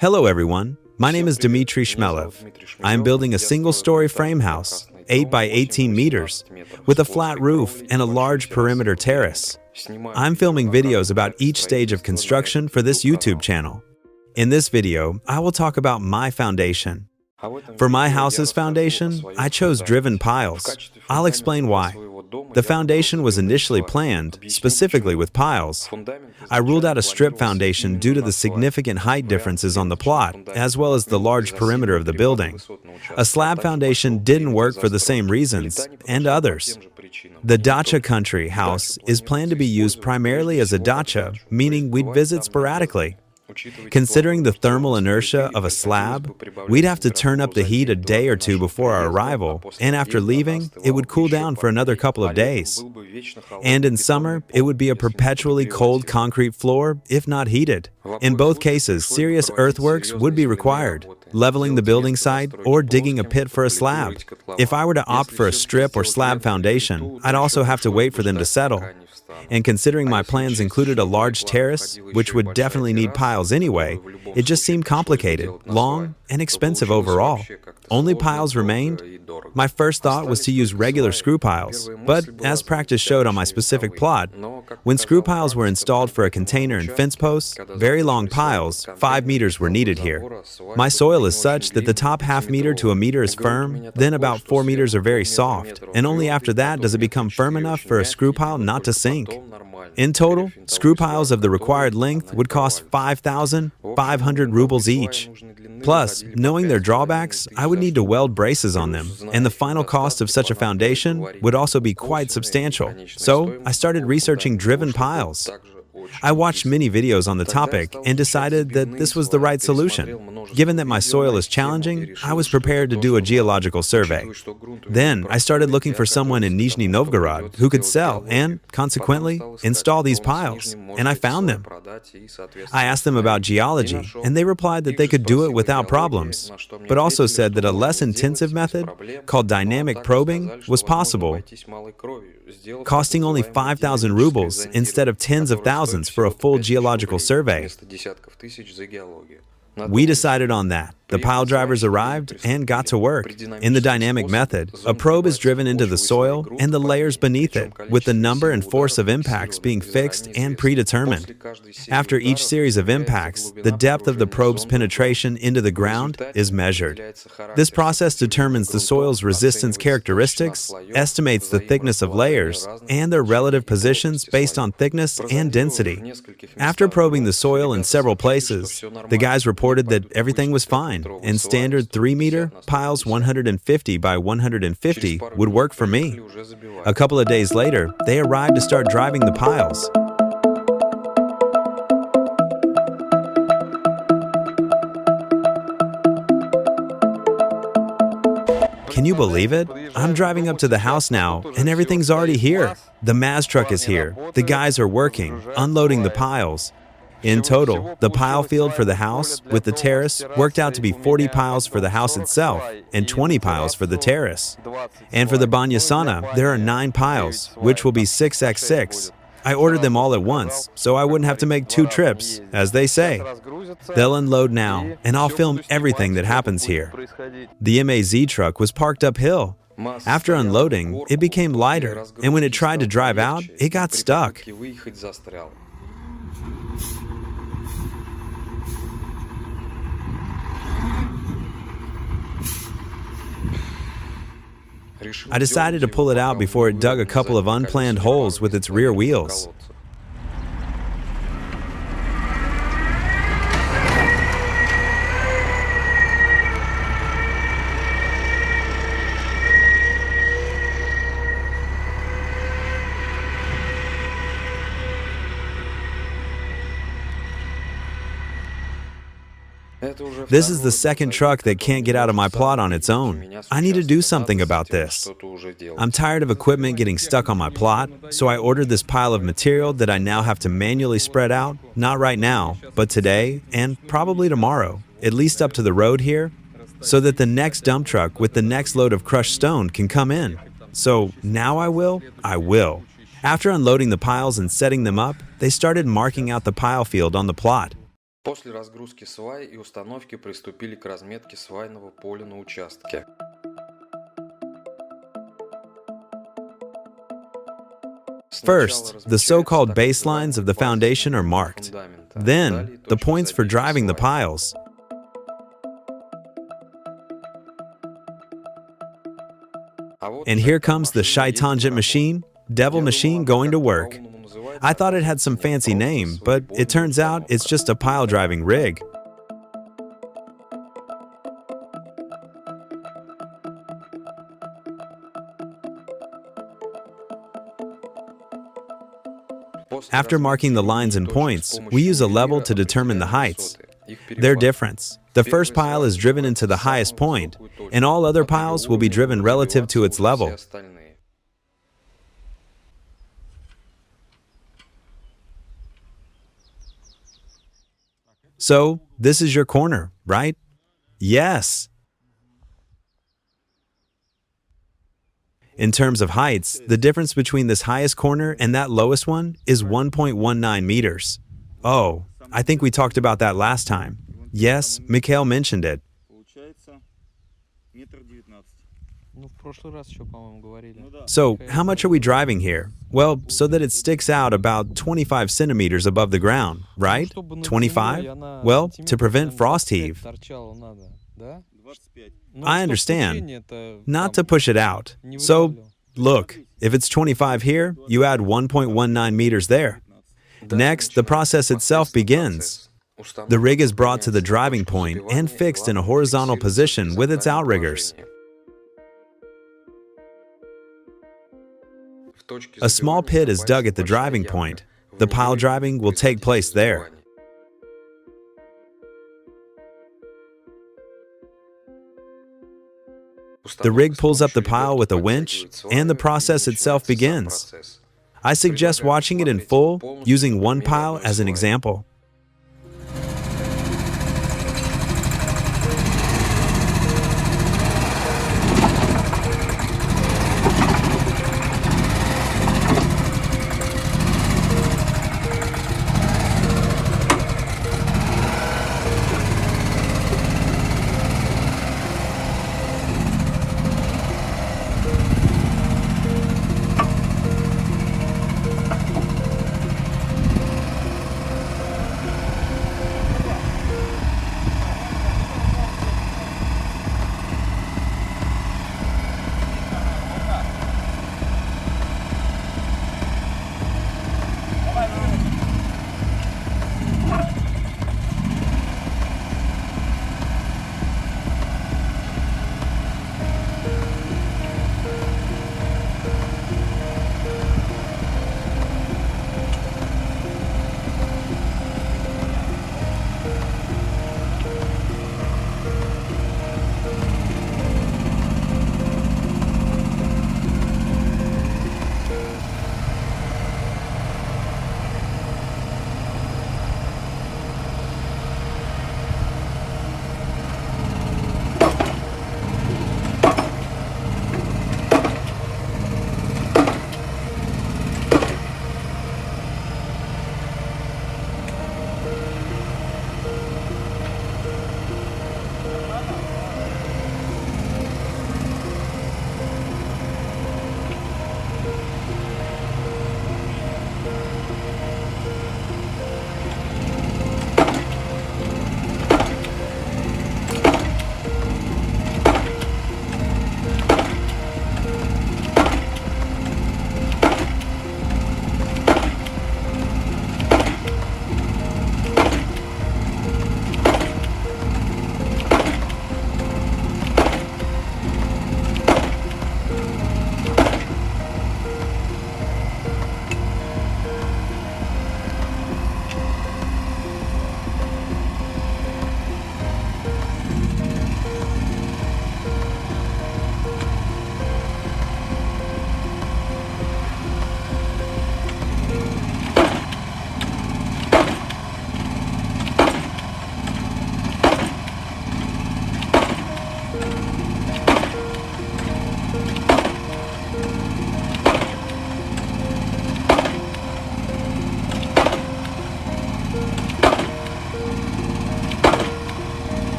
Hello everyone, my name is Dmitry Shmelev. I am building a single-story frame house, 8 by 18 meters, with a flat roof and a large perimeter terrace. I'm filming videos about each stage of construction for this YouTube channel. In this video, I will talk about my foundation. For my house's foundation, I chose driven piles. I'll explain why. The foundation was initially planned, specifically with piles. I ruled out a strip foundation due to the significant height differences on the plot, as well as the large perimeter of the building. A slab foundation didn't work for the same reasons, and others. The dacha country house is planned to be used primarily as a dacha, meaning we'd visit sporadically. Considering the thermal inertia of a slab, we'd have to turn up the heat a day or two before our arrival, and after leaving, it would cool down for another couple of days. And in summer, it would be a perpetually cold concrete floor, if not heated. In both cases, serious earthworks would be required, leveling the building site or digging a pit for a slab. If I were to opt for a strip or slab foundation, I'd also have to wait for them to settle. And considering my plans included a large terrace, which would definitely need piles anyway, it just seemed complicated, long, and expensive overall. Only piles remained. My first thought was to use regular screw piles, but as practice showed on my specific plot, when screw piles were installed for a container and fence posts, very long piles, 5 meters were needed here. My soil is such that the top half meter to a meter is firm, then about 4 meters are very soft, and only after that does it become firm enough for a screw pile not to sink. In total, screw piles of the required length would cost 5,500 rubles each. Plus, knowing their drawbacks, I would need to weld braces on them, and the final cost of such a foundation would also be quite substantial. So, I started researching driven piles. I watched many videos on the topic and decided that this was the right solution. Given that my soil is challenging, I was prepared to do a geological survey. Then, I started looking for someone in Nizhny Novgorod who could sell and, consequently, install these piles, and I found them. I asked them about geology, and they replied that they could do it without problems, but also said that a less intensive method, called dynamic probing, was possible, costing only 5,000 rubles instead of tens of thousands for a full geological survey. We decided on that. The pile drivers arrived and got to work. In the dynamic method, a probe is driven into the soil and the layers beneath it, with the number and force of impacts being fixed and predetermined. After each series of impacts, the depth of the probe's penetration into the ground is measured. This process determines the soil's resistance characteristics, estimates the thickness of layers, and their relative positions based on thickness and density. After probing the soil in several places, the guys reported that everything was fine, and standard 3-meter piles 150 by 150 would work for me. A couple of days later, they arrived to start driving the piles. Can you believe it? I'm driving up to the house now, and everything's already here. The Maz truck is here. The guys are working, unloading the piles. In total, the pile field for the house, with the terrace, worked out to be 40 piles for the house itself and 20 piles for the terrace. And for the banya sauna, there are 9 piles, which will be 6x6. I ordered them all at once, so I wouldn't have to make 2 trips, as they say. They'll unload now, and I'll film everything that happens here. The Maz truck was parked uphill. After unloading, it became lighter, and when it tried to drive out, it got stuck. I decided to pull it out before it dug a couple of unplanned holes with its rear wheels. This is the second truck that can't get out of my plot on its own. I need to do something about this. I'm tired of equipment getting stuck on my plot, so I ordered this pile of material that I now have to manually spread out, not right now, but today and probably tomorrow, at least up to the road here, so that the next dump truck with the next load of crushed stone can come in. So now I will. After unloading the piles and setting them up, they started marking out the pile field on the plot. После разгрузки свай и установки приступили к разметке свайного поля на участке. First, the so-called baselines of the foundation are marked. Then, the points for driving the piles. And here comes the Shai-tangent machine, devil machine going to work. I thought it had some fancy name, but it turns out it's just a pile-driving rig. After marking the lines and points, we use a level to determine the heights. Their difference. The first pile is driven into the highest point, and all other piles will be driven relative to its level. So, this is your corner, right? Yes! In terms of heights, the difference between this highest corner and that lowest one is 1.19 meters. Oh, I think we talked about that last time. Yes, Mikhail mentioned it. So, how much are we driving here? Well, so that it sticks out about 25 centimeters above the ground, right? 25? Well, to prevent frost heave. I understand. Not to push it out. So, look, if it's 25 here, you add 1.19 meters there. Next, the process itself begins. The rig is brought to the driving point and fixed in a horizontal position with its outriggers. A small pit is dug at the driving point. The pile driving will take place there. The rig pulls up the pile with a winch, and the process itself begins. I suggest watching it in full, using one pile as an example.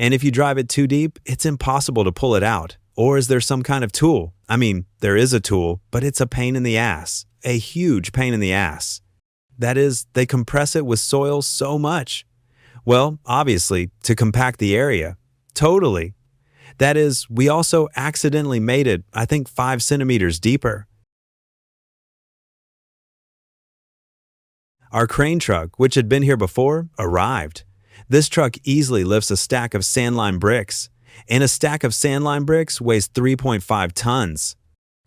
And if you drive it too deep, it's impossible to pull it out. Or is there some kind of tool? I mean, there is a tool, but it's a pain in the ass. A huge pain in the ass. That is, they compress it with soil so much. Well, obviously, to compact the area. Totally. That is, we also accidentally made it, I think, 5 centimeters deeper. Our crane truck, which had been here before, arrived. This truck easily lifts a stack of sandlime bricks, and a stack of sandlime bricks weighs 3.5 tons.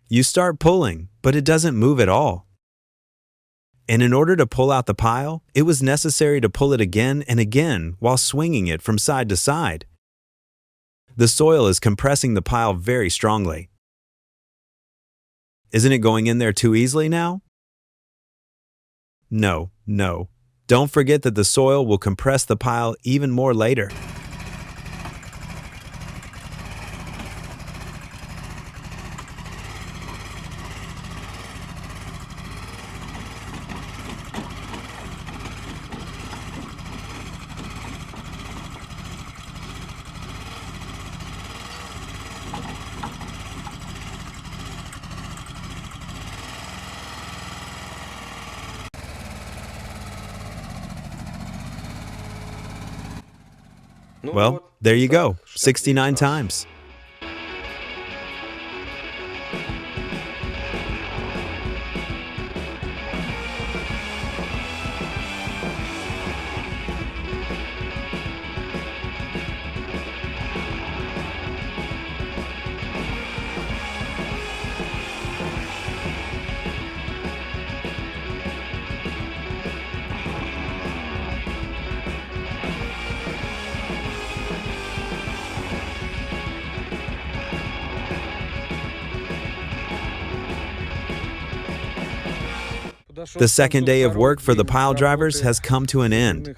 You start pulling, but it doesn't move at all. And in order to pull out the pile, it was necessary to pull it again and again while swinging it from side to side. The soil is compressing the pile very strongly. Isn't it going in there too easily now? No. Don't forget that the soil will compress the pile even more later. Well, there you go, 69 times. The second day of work for the pile drivers has come to an end.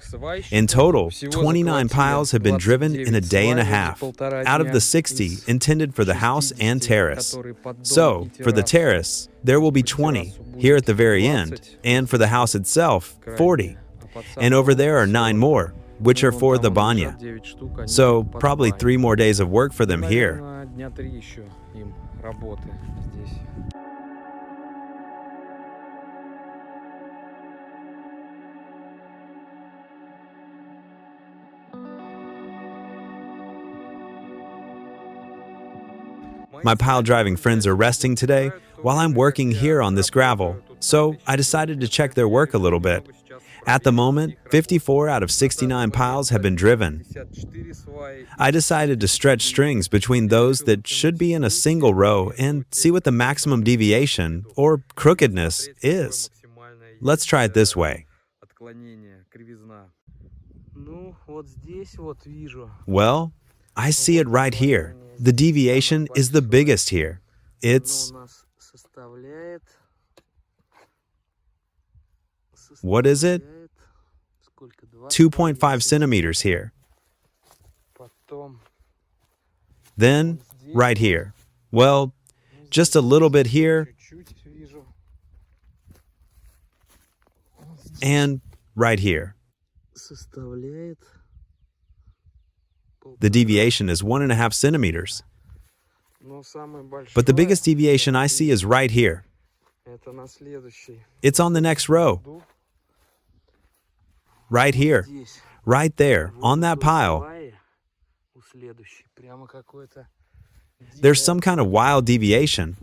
In total, 29 piles have been driven in a day and a half, out of the 60 intended for the house and terrace. So, for the terrace, there will be 20 here at the very end, and for the house itself, 40. And over there are 9 more, which are for the banya. So, probably 3 more days of work for them here. My pile driving friends are resting today while I'm working here on this gravel, so I decided to check their work a little bit. At the moment, 54 out of 69 piles have been driven. I decided to stretch strings between those that should be in a single row and see what the maximum deviation, or crookedness, is. Let's try it this way. Well, I see it right here. The deviation is the biggest here. It's... what is it? 2.5 centimeters here. Then, right here. Well, just a little bit here. And right here. The deviation is 1.5 centimeters. But the biggest deviation I see is right here. It's on the next row. Right here. Right there, on that pile. There's some kind of wild deviation.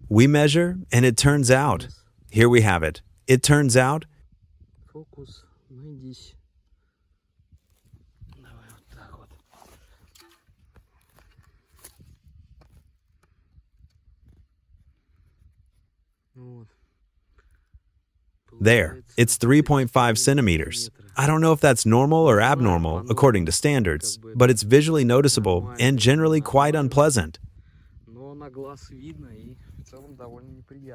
We measure, and it turns out. Here we have it. It turns out. There, it's 3.5 centimeters. I don't know if that's normal or abnormal according to standards, but it's visually noticeable and generally quite unpleasant.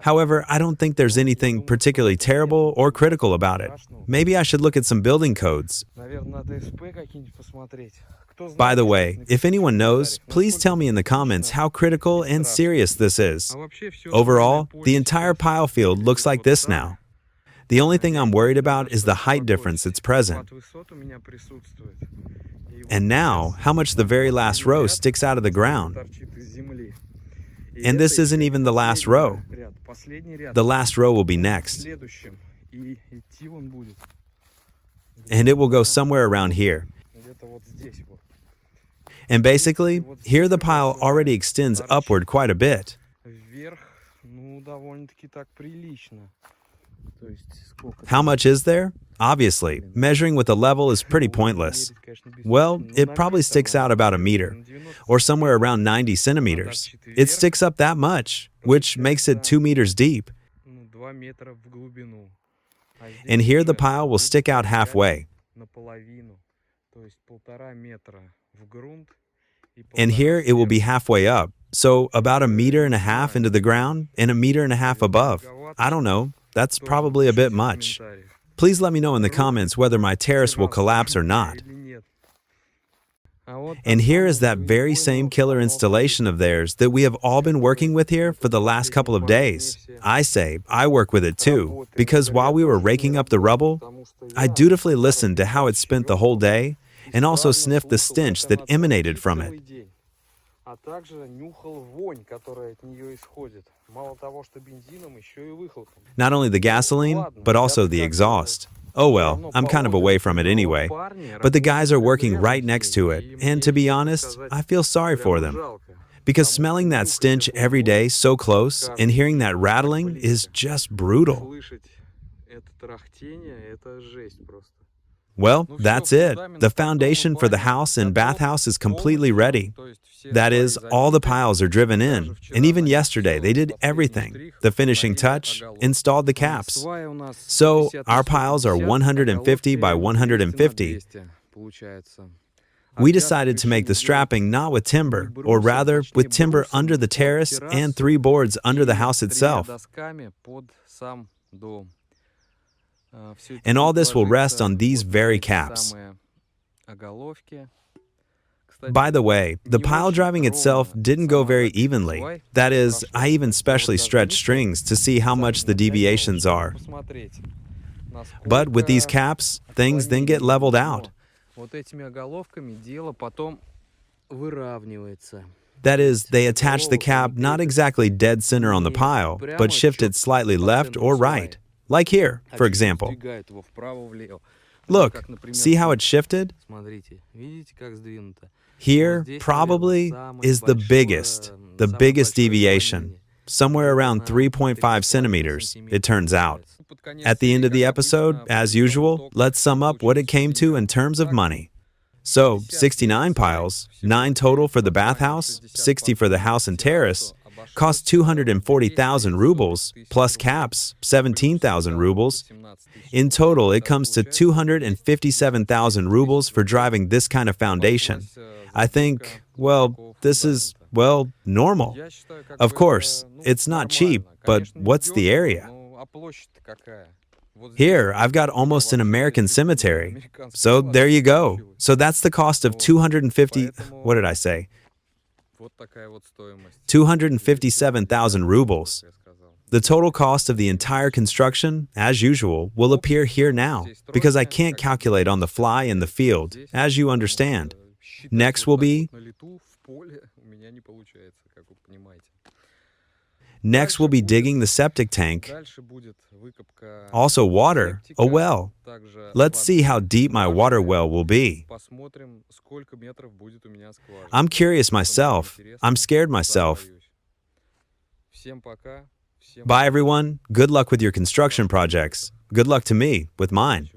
However, I don't think there's anything particularly terrible or critical about it. Maybe I should look at some building codes. By the way, if anyone knows, please tell me in the comments how critical and serious this is. Overall, the entire pile field looks like this now. The only thing I'm worried about is the height difference that's present. And now, how much the very last row sticks out of the ground. And this isn't even the last row. The last row will be next. And it will go somewhere around here. And basically, here the pile already extends upward quite a bit. How much is there? Obviously, measuring with a level is pretty pointless. Well, it probably sticks out about a meter, or somewhere around 90 centimeters. It sticks up that much, which makes it 2 meters deep. And here the pile will stick out halfway. And here it will be halfway up, so about 1.5 meters into the ground and 1.5 meters above. I don't know, that's probably a bit much. Please let me know in the comments whether my terrace will collapse or not. And here is that very same killer installation of theirs that we have all been working with here for the last couple of days. I say, I work with it too, because while we were raking up the rubble, I dutifully listened to how it spent the whole day and also sniffed the stench that emanated from it. Not only the gasoline, but also the exhaust. Oh well, I'm kind of away from it anyway. But the guys are working right next to it, and to be honest, I feel sorry for them. Because smelling that stench every day so close and hearing that rattling is just brutal. Well, that's it. The foundation for the house and bathhouse is completely ready. That is, all the piles are driven in, and even yesterday they did everything. The finishing touch, installed the caps. So, our piles are 150 by 150. We decided to make the strapping not with timber, or rather, with timber under the terrace and 3 boards under the house itself. And all this will rest on these very caps. By the way, the pile driving itself didn't go very evenly. That is, I even specially stretched strings to see how much the deviations are. But with these caps, things then get leveled out. That is, they attach the cap not exactly dead center on the pile, but shift it slightly left or right. Like here, for example. Look, see how it shifted? Here, probably, is the biggest deviation, somewhere around 3.5 centimeters, it turns out. At the end of the episode, as usual, let's sum up what it came to in terms of money. So, 69 piles, 9 total for the bathhouse, 60 for the house and terrace, cost 240,000 rubles, plus caps, 17,000 rubles. In total, it comes to 257,000 rubles for driving this kind of foundation. I think, well, this is, well, normal. Of course, it's not cheap, but what's the area? Here, I've got almost an American cemetery. So there you go. So that's the cost of 257,000 rubles. The total cost of the entire construction, as usual, will appear here now, because I can't calculate on the fly in the field, as you understand. Next will be digging the septic tank. Also water, a well. Let's see how deep my water well will be. I'm curious myself. I'm scared myself. Bye everyone. Good luck with your construction projects. Good luck to me with mine.